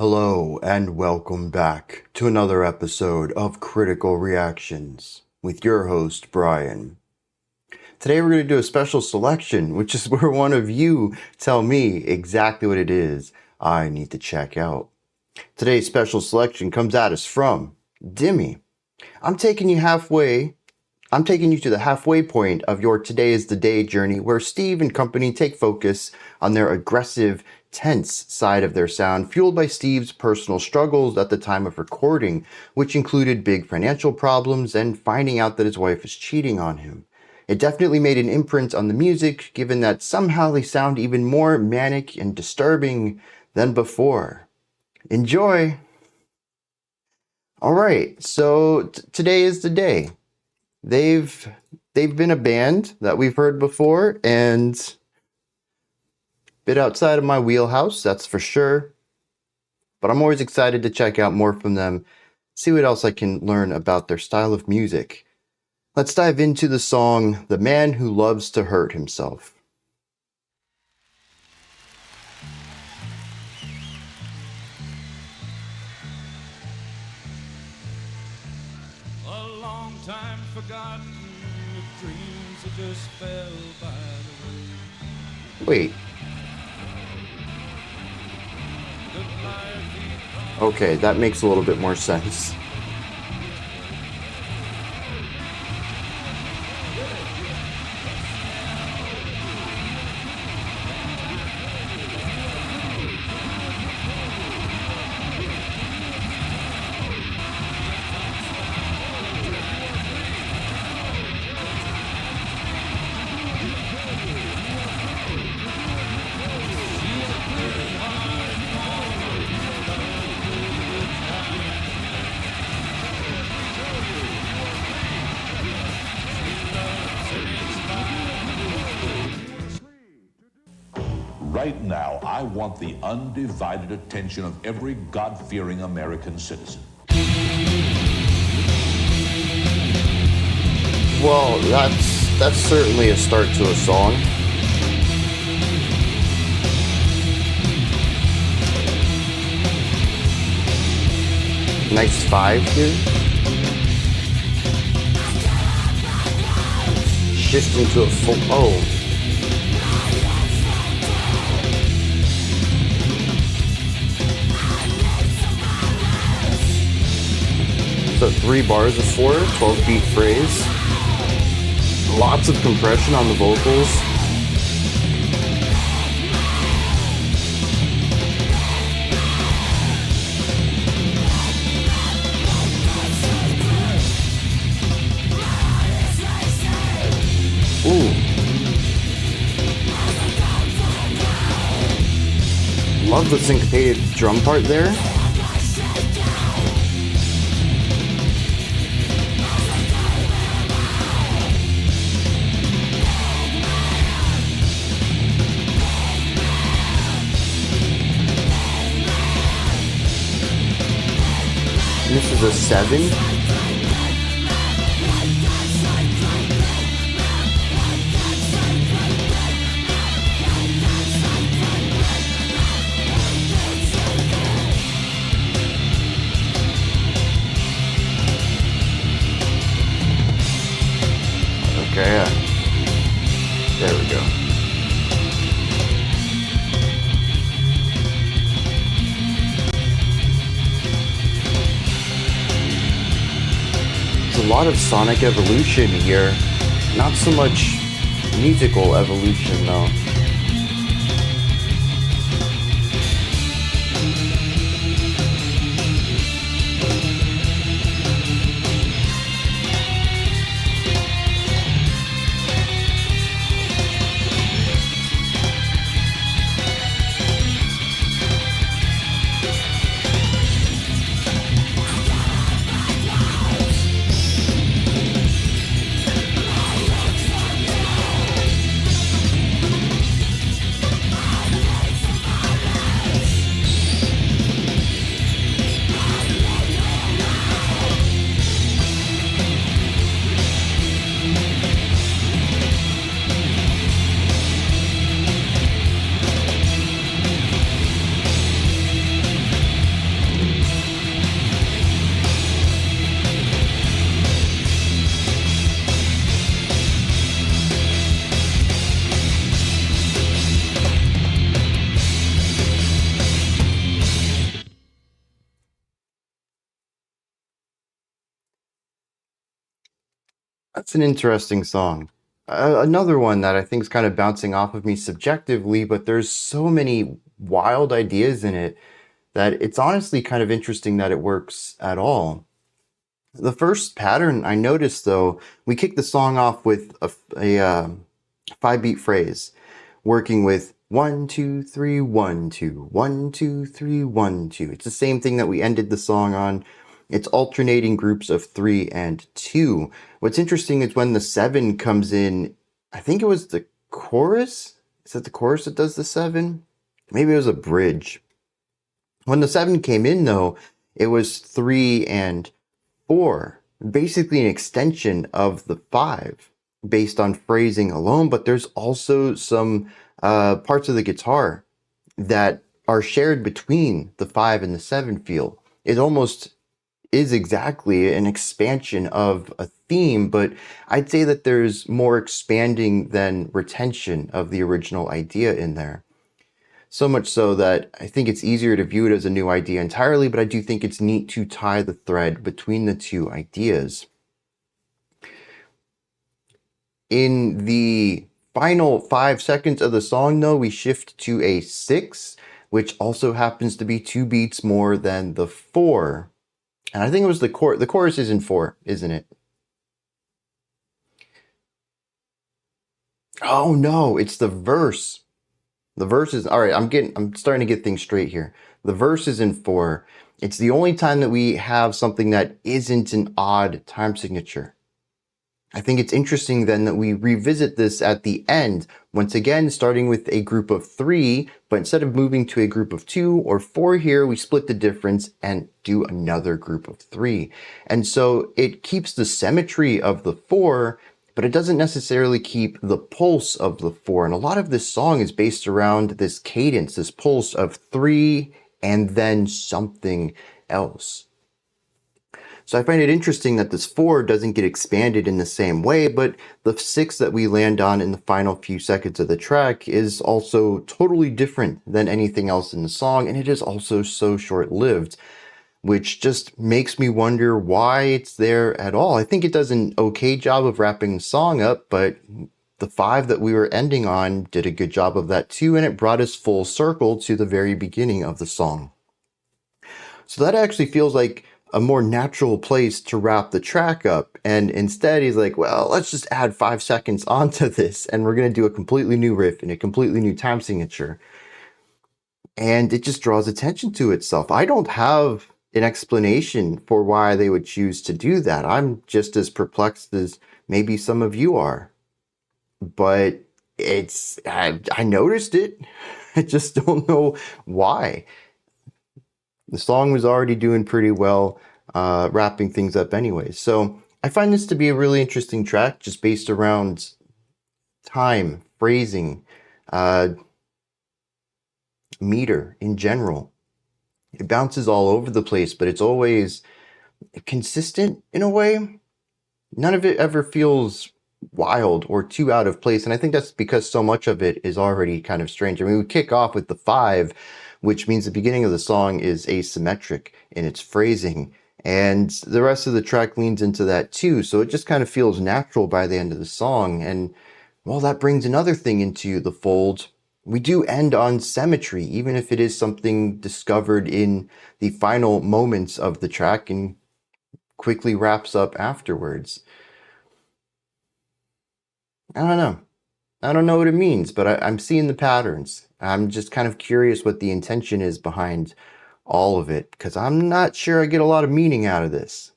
Hello and welcome back to another episode of Critical Reactions with your host, Bryan. Today we're going to do a special selection, which is where one of you tell me exactly what it is I need to check out. Today's special selection comes at us from Dimmy. I'm taking you to the halfway point of your Today is the Day journey, where Steve and company take focus on their aggressive, tense side of their sound, fueled by Steve's personal struggles at the time of recording, which included big financial problems and finding out that his wife is cheating on him. It definitely made an imprint on the music, given that somehow they sound even more manic and disturbing than before. Enjoy! Alright, so today is the day. They've been a band that we've heard before, and a bit outside of my wheelhouse, that's for sure. But I'm always excited to check out more from them, see what else I can learn about their style of music. Let's dive into the song, The Man Who Loves to Hurt Himself. A long time forgotten, with dreams that just fell by the way. Wait. Okay, that makes a little bit more sense. Right now, I want the undivided attention of every God-fearing American citizen. Well, that's certainly a start to a song. Nice 5 here. Shift into a full. Oh. So 3 bars of 4, 12-beat phrase. Lots of compression on the vocals. Ooh. Love the syncopated drum part there. This is a 7. Okay, yeah. There we go. A lot of sonic evolution here, not so much musical evolution though. That's an interesting song. Another one that I think is kind of bouncing off of me subjectively, but there's so many wild ideas in it that it's honestly kind of interesting that it works at all. The first pattern I noticed, though, we kick the song off with a 5-beat phrase, working with 1, 2, 3, 1, 2, 1, 2, 3, 1, 2. It's the same thing that we ended the song on. It's alternating groups of 3 and 2. What's interesting is when the 7 comes in, I think it was the chorus. Is that the chorus that does the 7? Maybe it was a bridge. When the 7 came in, though, it was 3 and 4, basically an extension of the 5 based on phrasing alone, but there's also some parts of the guitar that are shared between the 5 and the 7 feel. It almost is exactly an expansion of a theme, but I'd say that there's more expanding than retention of the original idea in there. So much so that I think it's easier to view it as a new idea entirely, but I do think it's neat to tie the thread between the two ideas. In the final 5 seconds of the song, though, we shift to a 6, which also happens to be 2 beats more than the 4. And I think it was the chorus is in 4, isn't it? Oh no, it's the verse. The verse is, all right, I'm starting to get things straight here. The verse is in 4. It's the only time that we have something that isn't an odd time signature. I think it's interesting then that we revisit this at the end, once again starting with a group of 3, but instead of moving to a group of 2 or 4 here, we split the difference and do another group of 3. And so it keeps the symmetry of the 4, but it doesn't necessarily keep the pulse of the 4. And a lot of this song is based around this cadence, this pulse of 3 and then something else. So I find it interesting that this 4 doesn't get expanded in the same way, but the 6 that we land on in the final few seconds of the track is also totally different than anything else in the song, and it is also so short-lived, which just makes me wonder why it's there at all. I think it does an okay job of wrapping the song up, but the 5 that we were ending on did a good job of that too, and it brought us full circle to the very beginning of the song. So that actually feels like a more natural place to wrap the track up. And instead he's like, well, let's just add 5 seconds onto this and we're going to do a completely new riff and a completely new time signature. And it just draws attention to itself. I don't have an explanation for why they would choose to do that. I'm just as perplexed as maybe some of you are. But I noticed it. I just don't know why. The song was already doing pretty well, wrapping things up anyway. So I find this to be a really interesting track, just based around time, phrasing, meter in general. It bounces all over the place, but it's always consistent in a way. None of it ever feels wild or too out of place. And I think that's because so much of it is already kind of strange. I mean, we kick off with the 5, which means the beginning of the song is asymmetric in its phrasing. And the rest of the track leans into that too. So it just kind of feels natural by the end of the song. And well, that brings another thing into the fold. We do end on symmetry, even if it is something discovered in the final moments of the track and quickly wraps up afterwards. I don't know. I don't know what it means, but I'm seeing the patterns. I'm just kind of curious what the intention is behind all of it, because I'm not sure I get a lot of meaning out of this.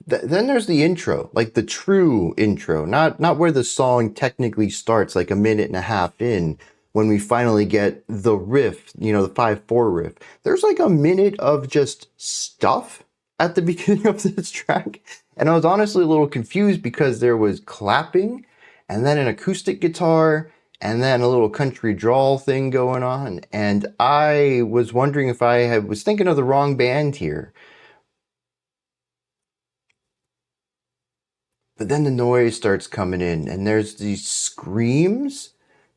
Then there's the intro, like the true intro, not where the song technically starts, like a minute and a half in, when we finally get the riff, the 5/4 riff. There's like a minute of just stuff at the beginning of this track. And I was honestly a little confused because there was clapping and then an acoustic guitar and then a little country drawl thing going on. And I was wondering if was thinking of the wrong band here. But then the noise starts coming in and there's these screams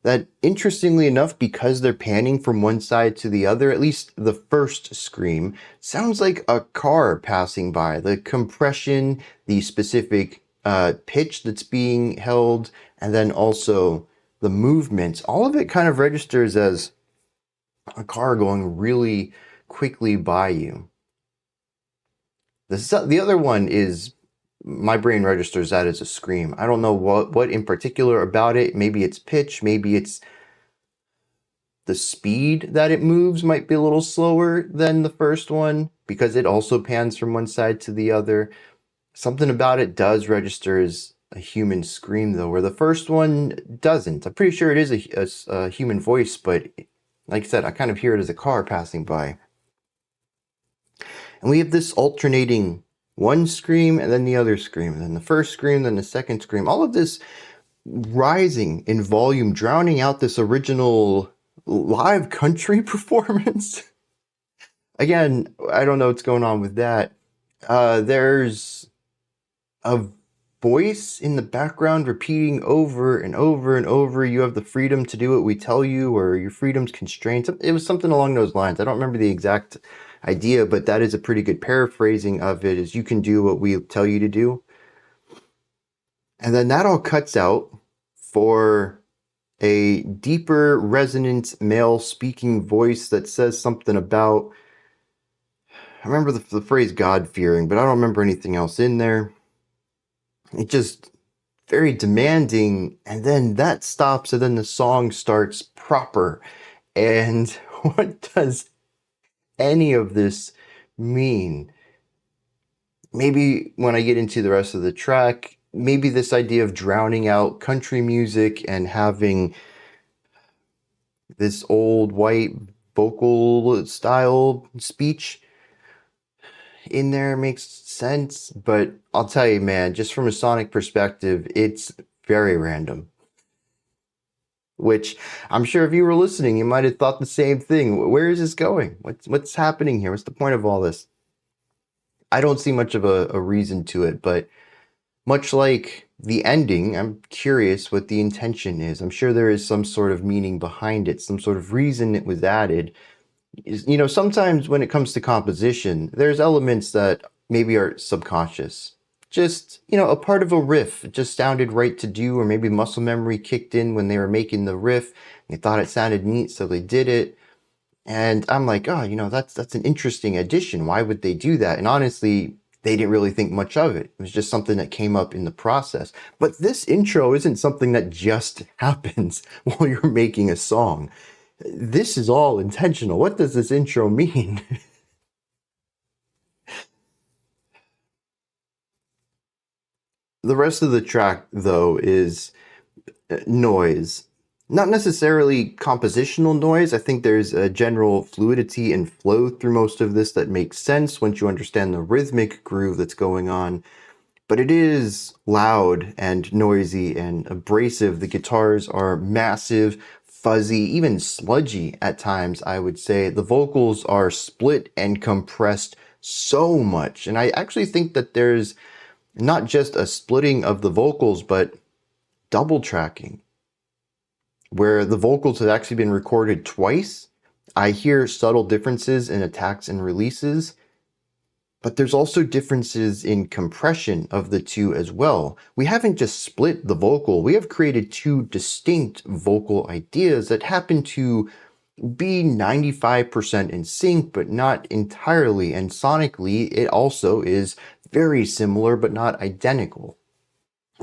that, interestingly enough, because they're panning from one side to the other, at least the first scream, sounds like a car passing by. The compression, the specific pitch that's being held, and then also the movement, all of it kind of registers as a car going really quickly by you. The other one is, my brain registers that as a scream. I don't know what in particular about it. Maybe it's pitch, maybe it's the speed that it moves might be a little slower than the first one because it also pans from one side to the other. Something about it does register as a human scream, though, where the first one doesn't. I'm pretty sure it is a human voice, but like I said, I kind of hear it as a car passing by. And we have this alternating one scream and then the other scream, and then the first scream, then the second scream. All of this rising in volume, drowning out this original live country performance. Again, I don't know what's going on with that. There's a voice in the background repeating over and over and over, "You have the freedom to do what we tell you," or "Your freedom's constrained." It was something along those lines. I don't remember the exact idea, but that is a pretty good paraphrasing of it, is "You can do what we tell you to do." And then that all cuts out for a deeper resonant male speaking voice that says something about, I remember the phrase God-fearing, but I don't remember anything else in there. It just very demanding, and then that stops, and then the song starts proper. And what does any of this mean? Maybe when I get into the rest of the track, maybe this idea of drowning out country music and having this old white vocal style speech in there makes sense, but I'll tell you, man, just from a sonic perspective, it's very random. Which I'm sure if you were listening, you might have thought the same thing. Where is this going? What's happening here? What's the point of all this? I don't see much of a reason to it, but much like the ending, I'm curious what the intention is. I'm sure there is some sort of meaning behind it, some sort of reason it was added. Sometimes when it comes to composition, there's elements that maybe are subconscious. Just, a part of a riff. It just sounded right to do, or maybe muscle memory kicked in when they were making the riff. They thought it sounded neat, so they did it. And I'm like, oh, that's an interesting addition. Why would they do that? And honestly, they didn't really think much of it. It was just something that came up in the process. But this intro isn't something that just happens while you're making a song. This is all intentional. What does this intro mean? The rest of the track, though, is noise. Not necessarily compositional noise. I think there's a general fluidity and flow through most of this that makes sense once you understand the rhythmic groove that's going on. But it is loud and noisy and abrasive. The guitars are massive, fuzzy, even sludgy at times, I would say. The vocals are split and compressed so much. And I actually think that there's not just a splitting of the vocals, but double tracking, where the vocals have actually been recorded twice. I hear subtle differences in attacks and releases, but there's also differences in compression of the two as well. We haven't just split the vocal, we have created two distinct vocal ideas that happen to be 95% in sync, but not entirely. And sonically, it also is very similar, but not identical.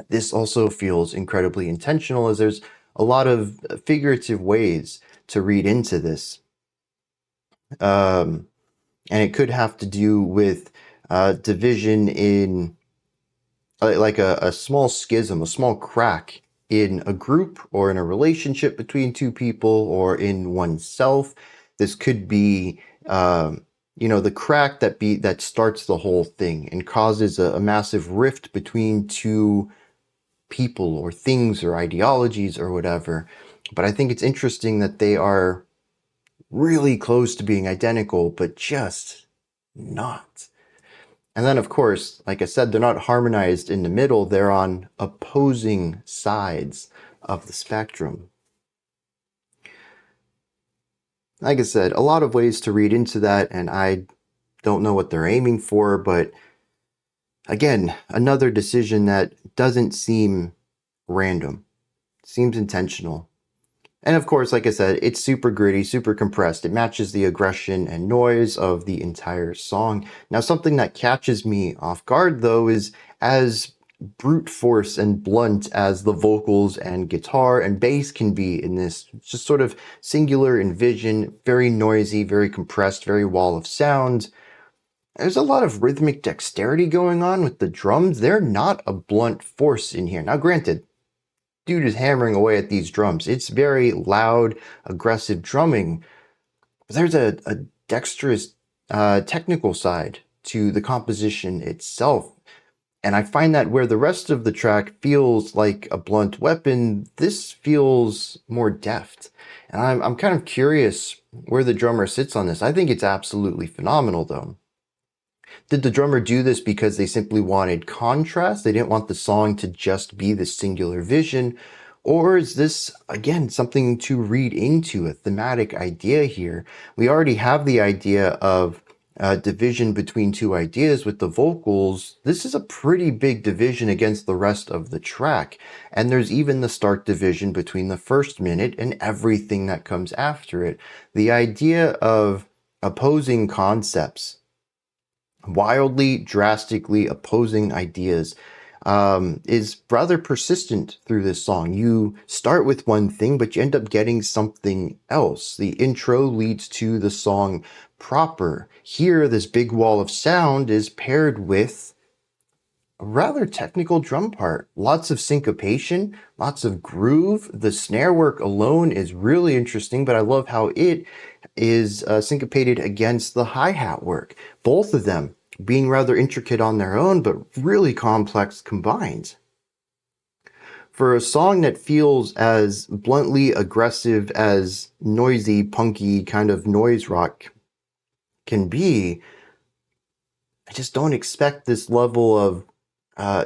This also feels incredibly intentional, as there's a lot of figurative ways to read into this. And it could have to do with division in like a small schism, a small crack in a group or in a relationship between two people or in oneself. This could be, the crack that starts the whole thing and causes a massive rift between two people or things or ideologies or whatever. But I think it's interesting that they are really close to being identical, but just not. And then, of course, like I said, they're not harmonized in the middle. They're on opposing sides of the spectrum. like I said, a lot of ways to read into that, and I don't know what they're aiming for, but again, another decision that doesn't seem random. Seems intentional. And of course, like I said, it's super gritty, super compressed. It matches the aggression and noise of the entire song. Now, something that catches me off guard, though, is as brute force and blunt as the vocals and guitar and bass can be in this just sort of singular envision, very noisy, very compressed, very wall of sound. There's a lot of rhythmic dexterity going on with the drums. They're not a blunt force in here. Now, granted, dude is hammering away at these drums. It's very loud, aggressive drumming. But there's a dexterous technical side to the composition itself. And I find that where the rest of the track feels like a blunt weapon, this feels more deft. And I'm kind of curious where the drummer sits on this. I think it's absolutely phenomenal, though. Did the drummer do this because they simply wanted contrast? They didn't want the song to just be this singular vision? Or is this, again, something to read into, a thematic idea here? We already have the idea of division between two ideas with the vocals. This is a pretty big division against the rest of the track. And there's even the stark division between the first minute and everything that comes after it. The idea of opposing concepts, wildly, drastically opposing ideas, is rather persistent through this song. You start with one thing, but you end up getting something else. The intro leads to the song proper. Here, this big wall of sound is paired with a rather technical drum part. Lots of syncopation, lots of groove. The snare work alone is really interesting, but I love how it is syncopated against the hi-hat work. Both of them being rather intricate on their own, but really complex combined. For a song that feels as bluntly aggressive as noisy, punky kind of noise rock can be, I just don't expect this level of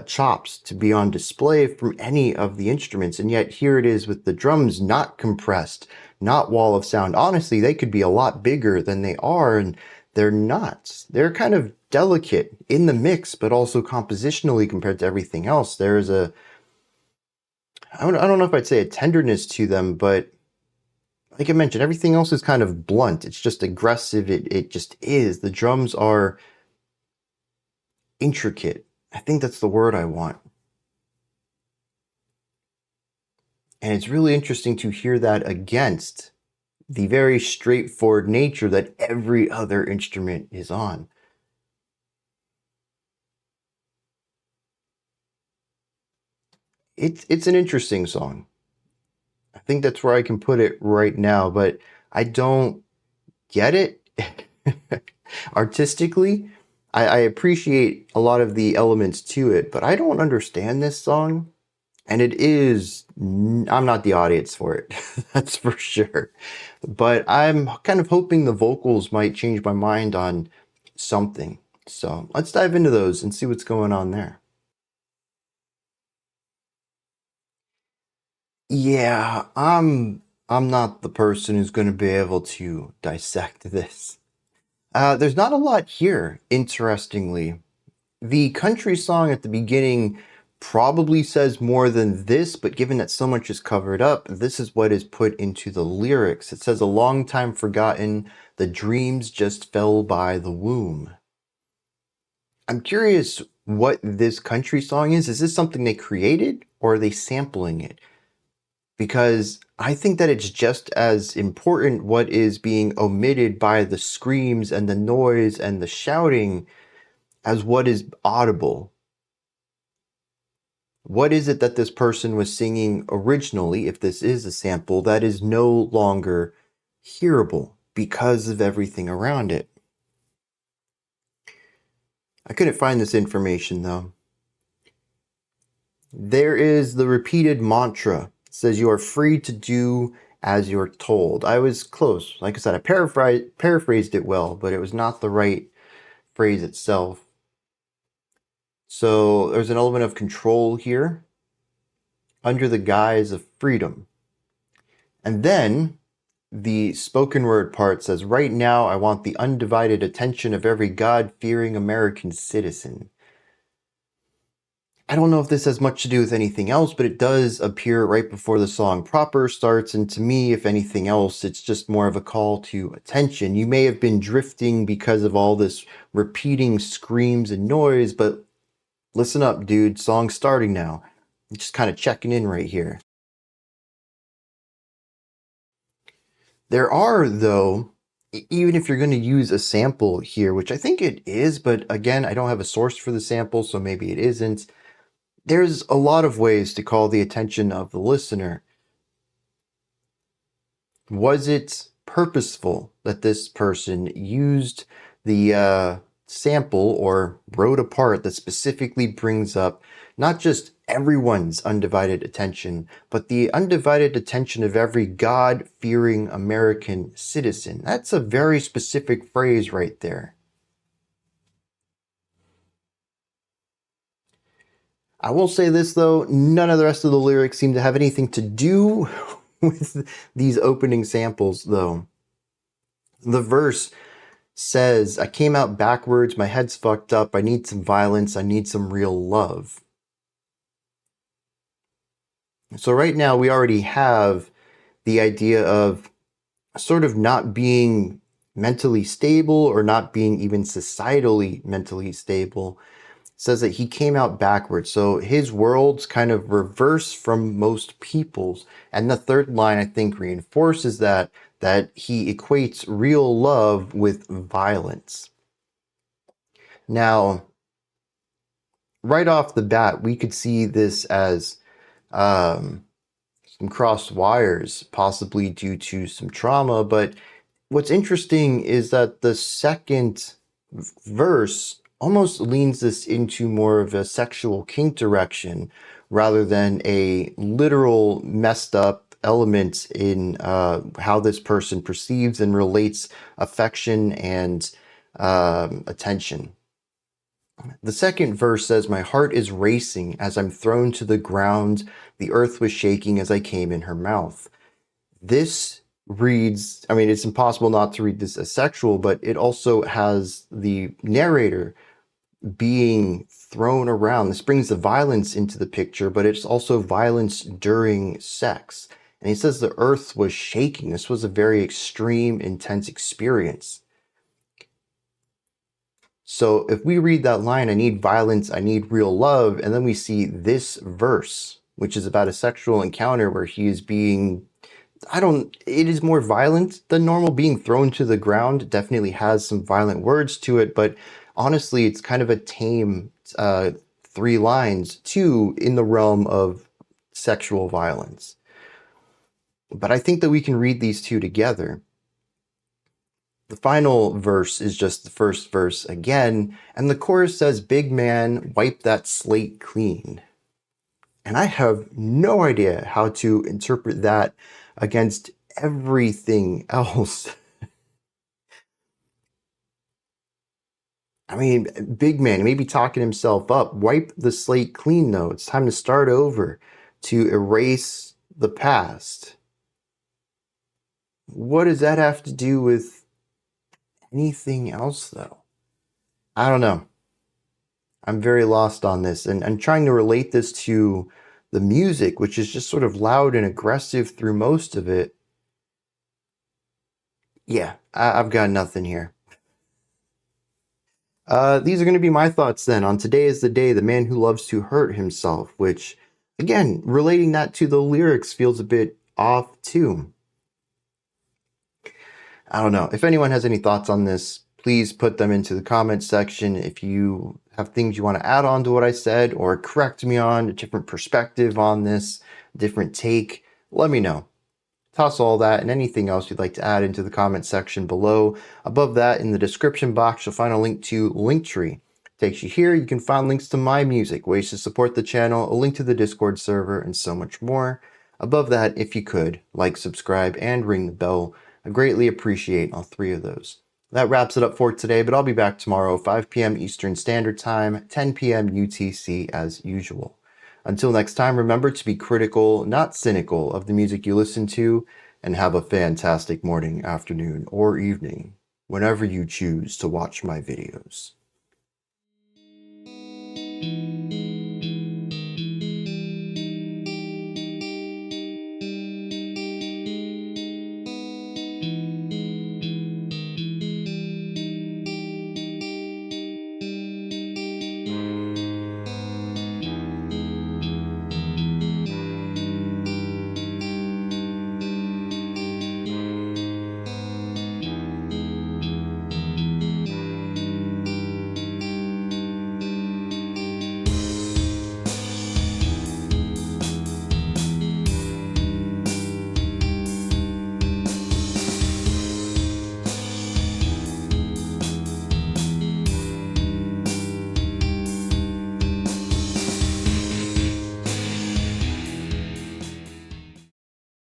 chops to be on display from any of the instruments. And yet here it is with the drums not compressed, not wall of sound. Honestly, they could be a lot bigger than they are, and they're not. They're kind of delicate in the mix, but also compositionally compared to everything else. There's I don't know if I'd say a tenderness to them, but like I mentioned, everything else is kind of blunt. It's just aggressive. It just is. The drums are intricate. I think that's the word I want. And it's really interesting to hear that against the very straightforward nature that every other instrument is on. It's an interesting song. I think that's where I can put it right now, but I don't get it artistically. I appreciate a lot of the elements to it, but I don't understand this song. And I'm not the audience for it, that's for sure. But I'm kind of hoping the vocals might change my mind on something. So let's dive into those and see what's going on there. Yeah, I'm not the person who's going to be able to dissect this. There's not a lot here, interestingly. The country song at the beginning probably says more than this, but given that so much is covered up, this is what is put into the lyrics. It says, "A long time forgotten, the dreams just fell by the womb." I'm curious what this country song is. Is this something they created or are they sampling it? Because I think that it's just as important what is being omitted by the screams and the noise and the shouting as what is audible. What is it that this person was singing originally, if this is a sample, that is no longer hearable because of everything around it? I couldn't find this information though. There is the repeated mantra. It says, "You are free to do as you're told." I was close. Like I said, I paraphrased it well, but it was not the right phrase itself. So there's an element of control here under the guise of freedom. And then the spoken word part says, "Right now, I want the undivided attention of every God-fearing American citizen." I don't know if this has much to do with anything else, but it does appear right before the song proper starts, and to me, if anything else, it's just more of a call to attention. You may have been drifting because of all this repeating screams and noise, but listen up, dude. Song's starting now. I'm just kind of checking in right here. There are, though, even if you're going to use a sample here, which I think it is, but again, I don't have a source for the sample, so maybe it isn't. There's a lot of ways to call the attention of the listener. Was it purposeful that this person used the sample or wrote a part that specifically brings up not just everyone's undivided attention, but the undivided attention of every God-fearing American citizen? That's a very specific phrase right there. I will say this, though, none of the rest of the lyrics seem to have anything to do with these opening samples, though. The verse says, "I came out backwards, my head's fucked up, I need some violence, I need some real love." So right now we already have the idea of sort of not being mentally stable or not being even societally mentally stable. It says that he came out backwards. So his world's kind of reverse from most people's. And the third line, I think, reinforces that he equates real love with violence. Now, right off the bat, we could see this as some crossed wires, possibly due to some trauma. But what's interesting is that the second verse almost leans this into more of a sexual kink direction rather than a literal messed up element in how this person perceives and relates affection and attention. The second verse says, "My heart is racing as I'm thrown to the ground. The earth was shaking as I came in her mouth." This reads, I mean, it's impossible not to read this as sexual, but it also has the narrator being thrown around. This brings the violence into the picture, but it's also violence during sex. And he says the earth was shaking. This was a very extreme, intense experience. So if we read that line, "I need violence, I need real love," and then we see this verse, which is about a sexual encounter where he is being, it is more violent than normal. Being thrown to the ground definitely has some violent words to it, but honestly, it's kind of a tame 3 lines, too, in the realm of sexual violence. But I think that we can read these two together. The final verse is just the first verse again, and the chorus says, "Big man, wipe that slate clean." And I have no idea how to interpret that against everything else. I mean, big man, maybe talking himself up. Wipe the slate clean, though. It's time to start over, to erase the past. What does that have to do with anything else, though? I don't know. I'm very lost on this, and I'm trying to relate this to the music, which is just sort of loud and aggressive through most of it. Yeah, I've got nothing here. These are going to be my thoughts then on Today is the Day, the Man Who Loves to Hurt Himself, which, again, relating that to the lyrics feels a bit off too. I don't know. If anyone has any thoughts on this, please put them into the comments section. If you have things you want to add on to what I said or correct me on, a different perspective on this, different take, let me know. Toss all that and anything else you'd like to add into the comment section below. Above that, in the description box, you'll find a link to Linktree. Takes you here, you can find links to my music, ways to support the channel, a link to the Discord server, and so much more. Above that, if you could, like, subscribe, and ring the bell. I greatly appreciate all 3 of those. That wraps it up for today, but I'll be back tomorrow, 5 p.m. Eastern Standard Time, 10 p.m. UTC as usual. Until next time, remember to be critical, not cynical, of the music you listen to. and have a fantastic morning, afternoon, or evening whenever you choose to watch my videos.